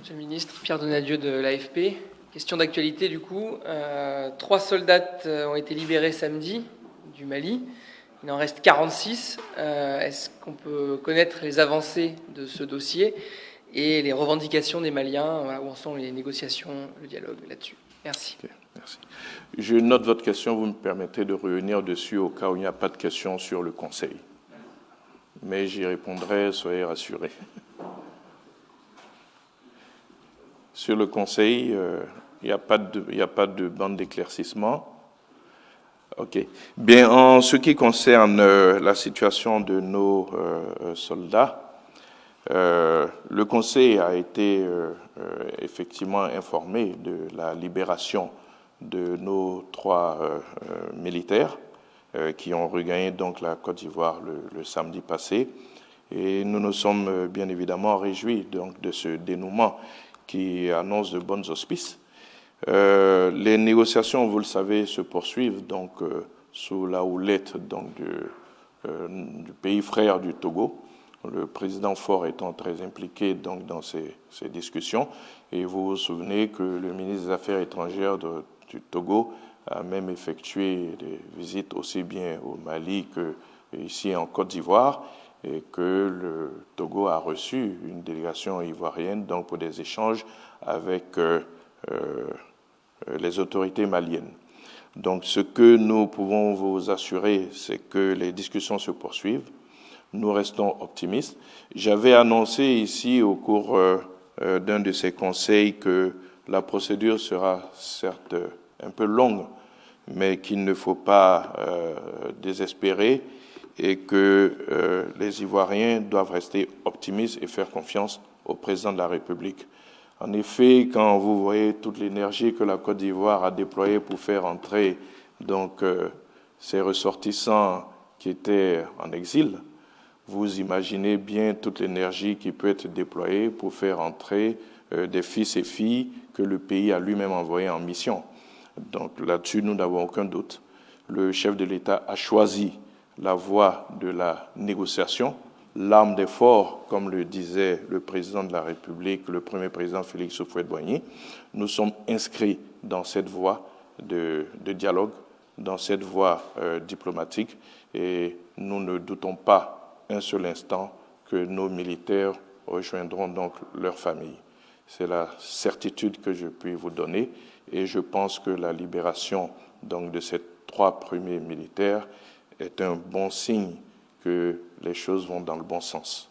Monsieur le ministre. Pierre Donadieu de l'AFP. Question d'actualité du coup. 3 soldats ont été libérés samedi du Mali. Il en reste 46. Est-ce qu'on peut connaître les avancées de ce dossier et les revendications des Maliens, où en sont les négociations, le dialogue là-dessus? Merci. Okay, merci. Je note votre question. Vous me permettez de revenir dessus au cas où il n'y a pas de questions sur le Conseil. Mais j'y répondrai, soyez rassurés. Sur le Conseil, il n'y a pas de bande d'éclaircissement. OK. Bien, en ce qui concerne la situation de nos soldats, le Conseil a été effectivement informé de la libération de nos 3 militaires qui ont regagné donc la Côte d'Ivoire le samedi passé. Et nous nous sommes bien évidemment réjouis donc de ce dénouement qui annonce de bons auspices. Les négociations, vous le savez, se poursuivent donc sous la houlette donc du pays frère du Togo. Le président Faure étant très impliqué donc dans ces discussions. Et vous vous souvenez que le ministre des Affaires étrangères du Togo a même effectué des visites aussi bien au Mali qu'ici en Côte d'Ivoire, et que le Togo a reçu une délégation ivoirienne donc pour des échanges avec les autorités maliennes. Donc ce que nous pouvons vous assurer, c'est que les discussions se poursuivent. Nous restons optimistes. J'avais annoncé ici au cours d'un de ces conseils que la procédure sera certes un peu longue, mais qu'il ne faut pas désespérer et que les Ivoiriens doivent rester optimistes et faire confiance au président de la République. En effet, quand vous voyez toute l'énergie que la Côte d'Ivoire a déployée pour faire entrer donc ses ressortissants qui étaient en exil, vous imaginez bien toute l'énergie qui peut être déployée pour faire entrer des fils et filles que le pays a lui-même envoyés en mission. Donc là-dessus, nous n'avons aucun doute. Le chef de l'État a choisi la voie de la négociation, l'arme des forts, comme le disait le président de la République, le premier président Félix Houphouët-Boigny. Nous sommes inscrits dans cette voie de dialogue, dans cette voie diplomatique, et nous ne doutons pas un seul instant que nos militaires rejoindront donc leur famille. C'est la certitude que je puis vous donner, et je pense que la libération donc de ces 3 premiers militaires est un bon signe que les choses vont dans le bon sens.